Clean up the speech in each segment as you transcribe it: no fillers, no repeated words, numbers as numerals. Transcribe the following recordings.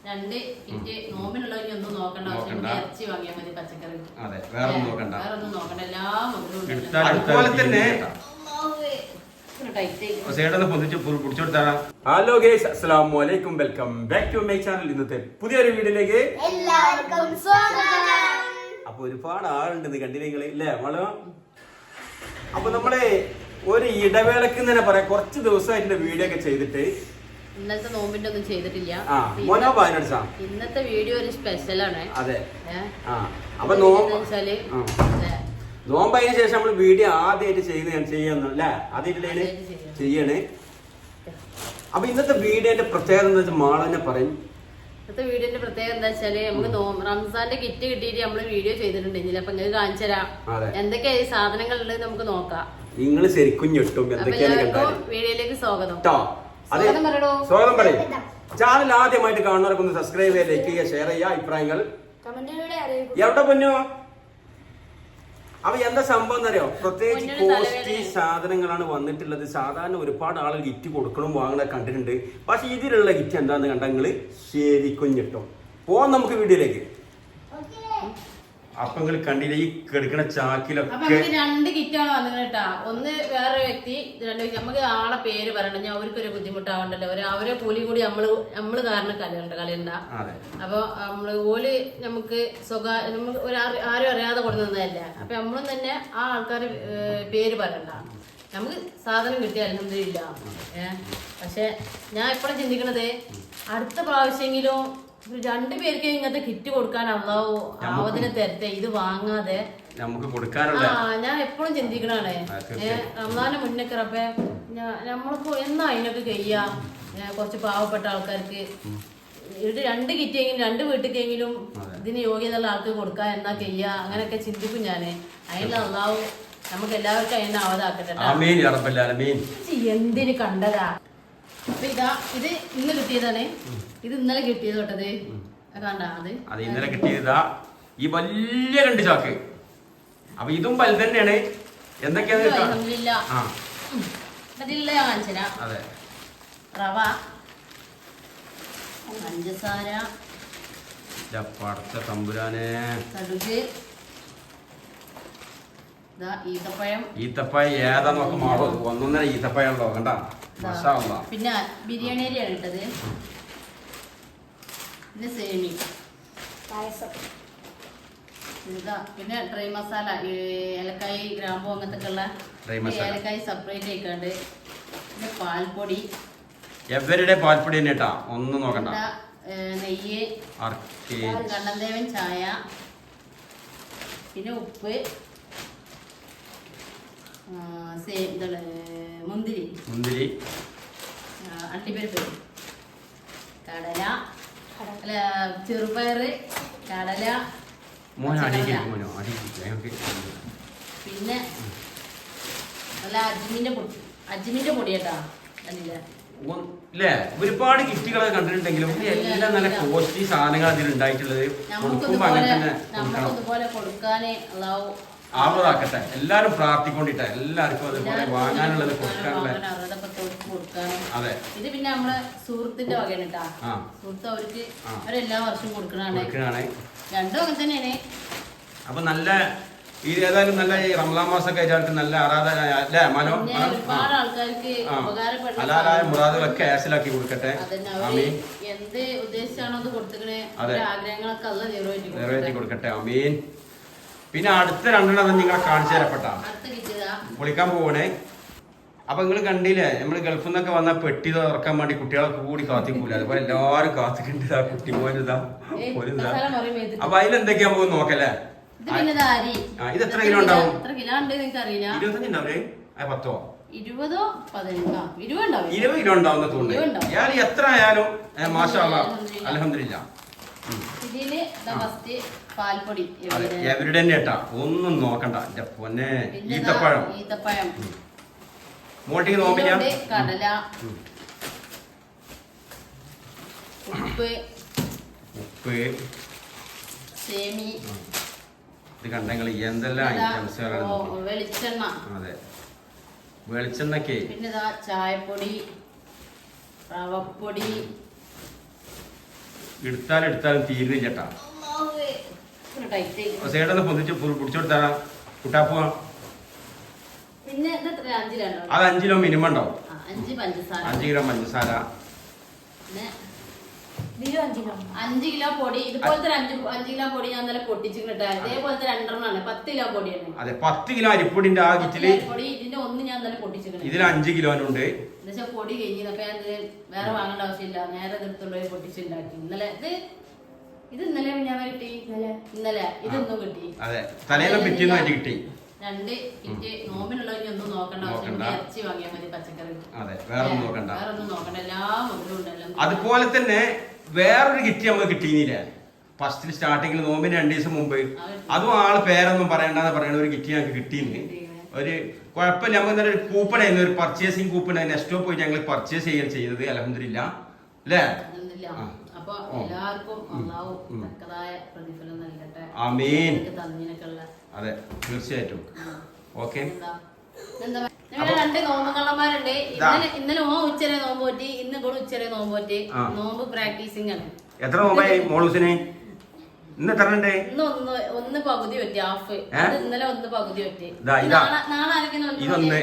2 kit നോമ്പിനുള്ളവരൊന്നും നോക്കണ്ട. ഇറച്ചി വാങ്ങിയാൽ മതി, പച്ചക്കറി. അതെ, വേറെ ഒന്നും നോക്കണ്ട. എല്ലാം അതുപോലെ തന്നെ ഹലോ ഗൈസ്, അസ്സലാമു അലൈക്കും, welcome back to my channel. ഇന്നത്തെ പുതിയൊരു വീഡിയോയിലേക്ക് എല്ലാവർക്കും സ്വാഗതം. അപ്പൊ ഒരുപാട് ആളുണ്ടെന്ന് കണ്ടില്ലേ നിങ്ങള് ഇല്ലേ മോളോ? അപ്പൊ നമ്മളെ ഒരു ഇടവേളക്ക് തന്നെ പറയാം, കുറച്ച് ദിവസമായിട്ട് വീഡിയോ ഒക്കെ ചെയ്തിട്ട് ഇന്നത്തെ നോമ്പിന്റെ ഒന്നും ചെയ്തിട്ടില്ല. ഇന്നത്തെ വീഡിയോ ഒരു സ്പെഷ്യലാണ്. അതെ, അപ്പൊ നോമ്പതിന് ശേഷം നമ്മള് വീഡിയോ ആദ്യമായിട്ട് ചെയ്യുന്നു അല്ലേ? ആദ്യമായിട്ട് ചെയ്യണേ. അപ്പൊ ഇന്നത്തെ വീഡിയോന്റെ പ്രത്യേകത എന്താ വെച്ചാൽ മാള തന്നെ പറയും. ഇന്നത്തെ വീഡിയോന്റെ പ്രത്യേകത എന്താ വെച്ചാല് നമുക്ക് റംസാന്റെ കിറ്റ് കിട്ടിയിട്ട് നമ്മള് വീഡിയോ ചെയ്തിട്ടുണ്ടെങ്കിൽ അപ്പൊ നിങ്ങൾക്ക് കാണിച്ചു തരാം എന്തൊക്കെയാ ഈ സാധനങ്ങൾ ഉള്ളത് നമുക്ക് നോക്കാം. നിങ്ങൾ ശരിക്കും ഞെട്ടും എന്തൊക്കെയാണ്. വീഡിയോയിലേക്ക് സ്വാഗതം. സ്വാഗതം പറയും. ചാനൽ ആദ്യമായിട്ട് കാണുന്നവർക്ക് ഒന്ന് സബ്സ്ക്രൈബ് ചെയ്യുക, ലൈക്ക് ചെയ്യുക, ഷെയർ ചെയ്യുക, അഭിപ്രായങ്ങൾ എവിടെ പൊന്നോ. അപ്പൊ എന്താ സംഭവം എന്നറിയോ? പ്രത്യേകിച്ച് കോസ്റ്റ്ലി സാധനങ്ങളാണ് വന്നിട്ടുള്ളത്. സാധാരണ ഒരുപാട് ആളുകൾ ഗിറ്റ് കൊടുക്കണം വാങ്ങണ കണ്ടിട്ടുണ്ട്. പക്ഷെ ഇതിലുള്ള ഗിറ്റ് എന്താന്ന് കണ്ടാൽ നിങ്ങള് ശരിക്കും ഞെട്ടും. പോവാം നമുക്ക് വീഡിയോയിലേക്ക്. അപ്പൊ നിങ്ങൾ കണ്ടില്ല ഈ കിടക്കണ ചാക്കിലൊക്കെ 2 കിറ്റാണ് വന്നത് കേട്ടാ. ഒന്ന് വേറെ വ്യക്തി, നമുക്ക് ആളെ പേര് പറയണ്ട, ഞാൻ അവർക്കൊരു ബുദ്ധിമുട്ടാവണ്ടല്ലോ. അവരെ കൂലി കൂടി നമ്മള് കാരണം കളയണ്ട. അപ്പൊ ഓല് നമുക്ക് ആരും അറിയാതെ കൊടുക്കുന്നതല്ല. അപ്പൊ നമ്മളും തന്നെ ആ ആൾക്കാര് പേര് പറയണ്ട, നമുക്ക് സാധനം കിട്ടിയ അൽഹംദുലില്ലാ. പക്ഷെ ഞാൻ എപ്പോഴും ചിന്തിക്കണത്, അടുത്ത പ്രാവശ്യമെങ്കിലും 2 പേർക്ക് ഇങ്ങനത്തെ കിറ്റ് കൊടുക്കാൻ ആവതിനെ തരട്ടെ, ഇത് വാങ്ങാതെ നമുക്ക് കൊടുക്കാനുള്ള. ഞാൻ എപ്പോഴും ചിന്തിക്കണാണ്. റമദാന് മുന്നൊക്കെ റബ്ബേ നമ്മളിപ്പോ എന്നാ അതിനൊക്കെ കഴിയാ, കുറച്ച് പാവപ്പെട്ട ആൾക്കാർക്ക് 2 കിറ്റെങ്കിലും 2 വീട്ടിലെങ്കിലും ഇതിന് യോഗ്യതയുള്ള ആൾക്ക് കൊടുക്കാൻ എന്നാ കഴിയാ, അങ്ങനെയൊക്കെ ചിന്തിക്കും ഞാന്. അതിനുള്ള അള്ളാഹു നമുക്ക് എല്ലാവർക്കും അതിനെ ആവതാക്കട്ടെ. എന്തിന് കണ്ടതാ. അപ്പൊ ഇത് ഇന്ന് കിട്ടിയതാണ്. ഇത് ഇന്നലെ കിട്ടിയത് തൊട്ടത് കണ്ട. അത് ഇന്നലെ കിട്ടിയതാ ഈ വലിയ 2 ചാക്ക്. അപ്പൊ ഇതും വലുത് തന്നെയാണ്. എന്തൊക്കെയാണ് റവ, പഞ്ചസാര, പടച്ച തമ്പുരാനെ, കടുക്, ഈത്തപ്പഴം ഏതാ നോക്ക് മാടോ. 1.5 ഈത്തപ്പഴം ഉണ്ടോ കണ്ട. പിന്നെ ബിരിയാണി അരിയാണ് ഇട്ടത്. പിന്നെ സേമി, പിന്നെ ഡ്രൈ മസാല, ഏലക്കായി, ഗ്രാമ്പു അങ്ങനത്തെ ഉള്ള ഏലക്കായി സെപ്പറേറ്റ് ആയിക്കാണ്ട്. പിന്നെ പാൽപ്പൊടി, എവരുടെ പാൽപ്പൊടി തന്നെ കേട്ടാ, ഒന്നും നോക്കണ്ട. നെയ്യ്, കണ്ണന്തേവൻ ചായ, പിന്നെ ഉപ്പ്, മുന്തിരി, അണ്ടിപ്പരിപ്പ്, കടല, ചെറുപയറ്, കടല, പിന്നെ നല്ല അജ്മിന്റെ പൊടി കേട്ടാ. ഒരുപാട് കിറ്റുകളൊക്കെ കണ്ടിട്ടുണ്ടെങ്കിലും എല്ലാം നല്ല കോസ്റ്റ്ലി സാധനങ്ങൾ അതിൽ ഉണ്ടായിട്ടുള്ളത്. നമുക്കിതുപോലെ കൊടുക്കാനേ ആവതാക്കട്ടെ. എല്ലാരും പ്രാർത്ഥിക്കൊണ്ടിട്ടെ എല്ലാവർക്കും അതുപോലെ വാങ്ങാനുള്ളത് കൊടുക്കാനുള്ള. അതെ, ഇത് പിന്നെ നമ്മളെ സുഹൃത്തിന്റെ വകയാണ് കേട്ടാ. സുഹൃത്ത് അവരെല്ലാ വർഷവും കൊടുക്കണാണ്. 2 അങ്ങനെ തന്നെയാണ്. അപ്പൊ നല്ല ഏതായാലും നല്ല ഈ റമദാൻ മാസമൊക്കെ ആയിട്ട് നല്ല ആരാധന അല്ലേ മനോ. ഒരുപാട് ആൾക്കാർക്ക് ഹലാലായ മുറാദുകളൊക്കെ ഹാസിലാക്കി കൊടുക്കട്ടെ. എന്ത് ഉദ്ദേശിച്ചാണോ അത് കൊടുത്തിക്കണേ, ആഗ്രഹങ്ങളൊക്കെ അല്ല നിറവേറ്റി കൊടുക്കട്ടെ. അമീൻ. പിന്നെ അടുത്ത 2 നിങ്ങളെ കാണിച്ചു തരപ്പെട്ട പൊളിക്കാൻ പോവണേ. അപ്പൊ നിങ്ങൾ കണ്ടില്ലേ, നമ്മള് ഗൾഫിൽ നിന്നൊക്കെ വന്ന പെട്ടി തുറക്കാൻ വേണ്ടി കുട്ടികളൊക്കെ കൂടി കാത്തിക്കൂല. അതുപോലെ എല്ലാരും കാത്തിക്കണ്ടതാ കുട്ടി പോയതാ. അപ്പൊ അതിലെന്തൊക്കെയാ പോകും നോക്കല്ലേ. ഇത് എത്ര കിലോ ഉണ്ടാവും? 25 ഉണ്ടാവേ? 10 20 കിലോ ഉണ്ടാവുന്ന തോന്നുന്നു. ഞാൻ എത്ര ആയാലും മാഷാ അല്ലാഹ് അൽഹംദുലില്ലാ. എവരുടെ തന്നെ കേട്ടാ, ഒന്നും നോക്കണ്ട. എന്റെ പൊന്നെ, ഈത്തപ്പഴം മോട്ടിക്ക് നോക്കില്ല. കടല, ഉപ്പ്, സേമി. ഇത് കണ്ടെങ്കിൽ എന്തെല്ലാം ഐറ്റംസുകളാണ്. വെളിച്ചെണ്ണ. അതെ, വെളിച്ചെണ്ണക്ക്. പിന്നെ ചായപ്പൊടി, റവപ്പൊടി, എടുത്താലും തീരുന്നില്ല ചേട്ടാ. സൈഡൊന്ന് പൊന്നിച്ച് പിടിച്ചു കൊടുത്താ കുട്ടാപ്പുക. പിന്നെ അത് 5 കിലോ മിനിമം ഉണ്ടാവും. 5 കിലോ പഞ്ചസാര, 5 കിലോ പൊടി. ഇതുപോലത്തെ 5 കിലോ പൊടി ഞാൻ നല്ല പൊട്ടിച്ചിട്ടാ. ഇതേപോലത്തെ 2 10 കിലോ പൊടിയാണ്. അതെ, 10 കിലോ അരിപ്പൊടിന്റെ ആ കിറ്റില് പൊടി. ഇതിന്റെ ഒന്ന് ഞാൻ നല്ല പൊട്ടിച്ചിട്ടുണ്ട്. ഇതിൽ 5 കിലോനുണ്ട്. എന്നുവെച്ചാൽ പൊടി കഴിഞ്ഞപ്പോ ഞാൻ വേറെ വാങ്ങേണ്ട ആവശ്യമില്ല, നേരെ എടുത്തുകൊണ്ട് പൊട്ടിച്ചുണ്ടാക്കി. ഇന്നലെ ഇന്നലെ ഞാൻ കിട്ടി. ഇന്നലെ ഇതൊന്നും കിട്ടി. അതെ, തലേന്ന് പിറ്റേന്ന് ആയിട്ട് കിട്ടി. 2 കിറ്റ്. നോമ്പിനുള്ളവർക്ക് ഒന്നും നോക്കണ്ട ആവശ്യമില്ല. ഇറച്ചി വാങ്ങിയാൽ മതി, പച്ചക്കറി. അതെ, വേറെ ഒന്നും നോക്കണ്ട. എല്ലാ മുതലും ഉണ്ടല്ലോ. അതുപോലെ തന്നെ വേറൊരു കിറ്റ് നമുക്ക് കിട്ടിയില്ല ഫസ്റ്റിൽ സ്റ്റാർട്ടിങ്ങിൽ നോമ്പിന് 2 ദിവസം മുമ്പ്. അതും ആള് പേരൊന്നും പറയണ്ടെന്ന് പറയുന്ന ഒരു കിറ്റ് ഞങ്ങൾക്ക് കിട്ടിയിരുന്നു. ഒരു കുഴപ്പമില്ല, നമുക്ക് ഒരു കൂപ്പൺ ആയിരുന്നു, ഒരു പർച്ചേസിങ് കൂപ്പൺ. നെക്സ്റ്റ് പോയിട്ട് ഞങ്ങൾ പർച്ചേസ് ചെയ്തത് അൽഹംദുലില്ലാ അല്ലേ. അപ്പൊ എല്ലാവർക്കും അല്ലാഹു തക്കതായ പ്രതിഫലം നൽകട്ടെ. ആമീൻ. തന്നതിനൊക്കെയുള്ള. അതെ, തീർച്ചയായിട്ടും. ഓക്കെ. 2 നോമ്പുകള്ളന്മാരുണ്ട്. ഇന്നലെ ഉച്ചരെ നോമ്പ് പറ്റി, ഇന്ന് ഇപ്പോൾ ഉച്ചരെ നോമ്പ് പറ്റി. നോമ്പ് പ്രാക്ടീസിംഗ് ആണ്. എത്ര നോമ്പായി മോളൂസിന്? ഇന്ന് എത്ര ഉണ്ട്? ഇന്ന് ഒന്ന് പകുതി പറ്റി, ഹാഫ്. ഇന്നലെ 1 പകുതി പറ്റി. നാളെ ആരെങ്കിലും ഇതൊന്ന്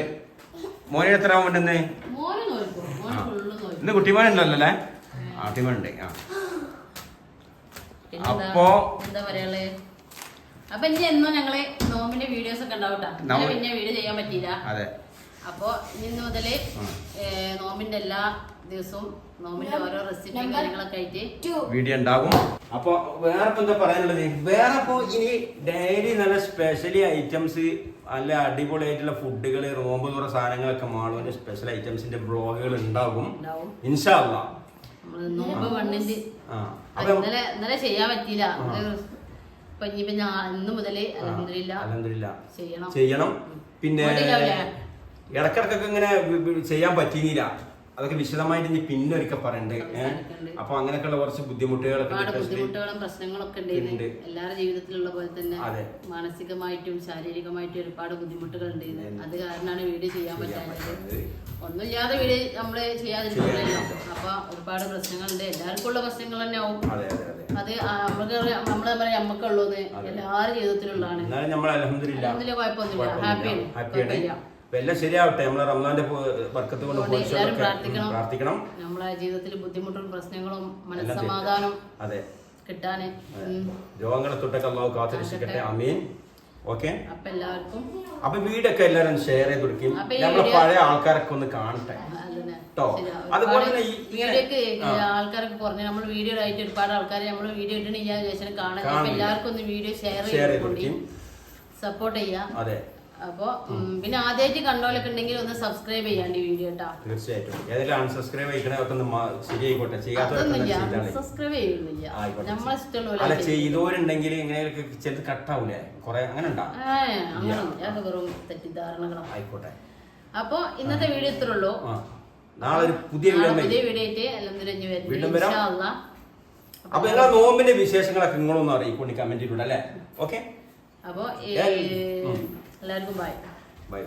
മോനെ എത്ര ആവുന്നുണ്ടെന്ന്? മോന് നോക്കും. മോന് ഫുള്ള് നോക്കും. ഇന്ന് കുട്ടിമാനുണ്ടല്ലേ? കുട്ടിമാനുണ്ട്. അപ്പോ എന്താ പറയാള്. അപ്പൊ ഇനി എന്നോ ഞങ്ങള് നോമ്പിന്റെ വീഡിയോസ് ഒക്കെ ഉണ്ടാവട്ടാ. പിന്നെ വീഡിയോ ചെയ്യാൻ പറ്റിയില്ല. അപ്പൊ ഇന്ന് മുതല് നോമ്പിന്റെ എല്ലാ ദിവസവും നോമ്പിന്റെ ഓരോ റെസിപ്പി കാര്യങ്ങളൊക്കെ ആയിട്ട് വീഡിയോ ഉണ്ടാകും. അപ്പൊ വേറെ എന്താ പറയാനുള്ളത്? വേറെ ഇപ്പൊ ഇനി ഡെയിലി നല്ല സ്പെഷ്യലി ഐറ്റംസ്, നല്ല അടിപൊളിയായിട്ടുള്ള ഫുഡുകൾ, നോമ്പ് തുറ സാധനങ്ങളൊക്കെ മാളുവിന്റെ സ്പെഷ്യൽ ഐറ്റംസിന്റെ ബ്ലോഗുകൾ ഉണ്ടാകും ഇൻഷാ അല്ലാഹ്. നോമ്പ് വണ്ണിന്റെ ഇന്നലെ ചെയ്യാൻ പറ്റിയില്ല. ഇപ്പൊ ഇനിയിപ്പോ ഇന്ന് മുതല് അൽഹംദുലില്ലാ ചെയ്യണം. പിന്നെ ഇടക്കിടക്കൊക്കെ ഇങ്ങനെ ചെയ്യാൻ പറ്റിയില്ല. അതൊക്കെ വിശദമായിട്ട് ഇനി പിന്നെ ഒരിക്കൽ പറയണ്ടേ. അപ്പൊ അങ്ങനെയൊക്കെയുള്ള കുറച്ച് ബുദ്ധിമുട്ടുകളും പ്രശ്നങ്ങളൊക്കെ ഉണ്ട്. എല്ലാവരുടെ ജീവിതത്തിലുള്ള പോലെ തന്നെ മാനസികമായിട്ടും ശാരീരികമായിട്ടും ഒരുപാട് ബുദ്ധിമുട്ടുകൾ ഉണ്ട്. അത് കാരണമാണ് വീഡിയോ ചെയ്യാൻ പറ്റാത്തത്. ഒന്നുമില്ലാതെ വീഡിയോ നമ്മള് ചെയ്യാതിരിക്കില്ലല്ലോ. അപ്പൊ ഒരുപാട് പ്രശ്നങ്ങളുണ്ട്. എല്ലാവർക്കും ഉള്ള പ്രശ്നങ്ങൾ തന്നെ ആവും. അത് നമ്മളെ പറയാം നമ്മക്കുള്ളത് എല്ലാവരുടെ ജീവിതത്തിലുള്ളതാണ്. കുഴപ്പമൊന്നുമില്ല, ഹാപ്പിയാണ്. എല്ലാം ശരിയാവട്ടെ. നമ്മളെ റമദാന്റെ ബർക്കത്ത് കൊണ്ട് പ്രാർത്ഥിക്കണം. നമ്മളെ ജീവിതത്തിൽ ബുദ്ധിമുട്ടും പ്രശ്നങ്ങളും മനസ്സമാധാനം കിട്ടാന്, രോഗങ്ങളെ തൊട്ടൊക്കെ അല്ലാഹു കാത്തുരക്ഷിക്കട്ടെ. ആമീൻ. ഓക്കെ. അപ്പൊ എല്ലാവർക്കും വീടൊക്കെ എല്ലാവരും ഷെയർ ചെയ്ത് കൊടുക്കും. നമ്മളെ പഴയ ആൾക്കാരൊക്കെ ഒന്ന് കാണട്ടെ കേട്ടോ. അതുപോലെ തന്നെ ആൾക്കാരൊക്കെ പറഞ്ഞു നമ്മൾ വീഡിയോ ആയിട്ട് ഒരുപാട് ആൾക്കാർ നമ്മൾ വീഡിയോ ഇടണില്ല ശേഷം കാണാൻ. എല്ലാവർക്കും ഒന്ന് വീഡിയോ ഷെയർ ചെയ്ത് സപ്പോർട്ട് ചെയ്യാം. അതെ. അപ്പൊ പിന്നെ ആദ്യമായിട്ട് കണ്ടോലൊക്കെ ഉണ്ടെങ്കിൽ ഒന്ന് സബ്സ്ക്രൈബ് ചെയ്യാണ്ട് വീഡിയോ കേട്ടോ. തീർച്ചയായിട്ടും. ഏതെങ്കിലും അൺസബ്സ്ക്രൈബ് ശരിയായിക്കോട്ടെ. സബ്സ്ക്രൈബ് ചെയ്യുന്നില്ല നമ്മളെ ഇഷ്ടമുള്ള ചെയ്തോരുണ്ടെങ്കിൽ ഇങ്ങനെയൊക്കെ ചെറുത് കട്ടാവൂലേ കുറെ അങ്ങനെ അങ്ങനെ വെറും തെറ്റിദ്ധാരണകളാണ്. ആയിക്കോട്ടെ. അപ്പൊ ഇന്നത്തെ വീഡിയോ ഇത്രേ ഉള്ളൂ. നാളെ ഒരു പുതിയ വീഡിയോ ആയിട്ട് അൽഹംദുലില്ലാ. അപ്പൊ നിങ്ങളെ നോമ്പിന്റെ വിശേഷങ്ങളൊക്കെ നിങ്ങളൊന്നും അറിയിക്കൊണ്ട് കമന്റ് ഇടൂടെ അല്ലേ. ഓക്കെ. അപ്പൊ എല്ലാവർക്കും ബൈ. ബൈ.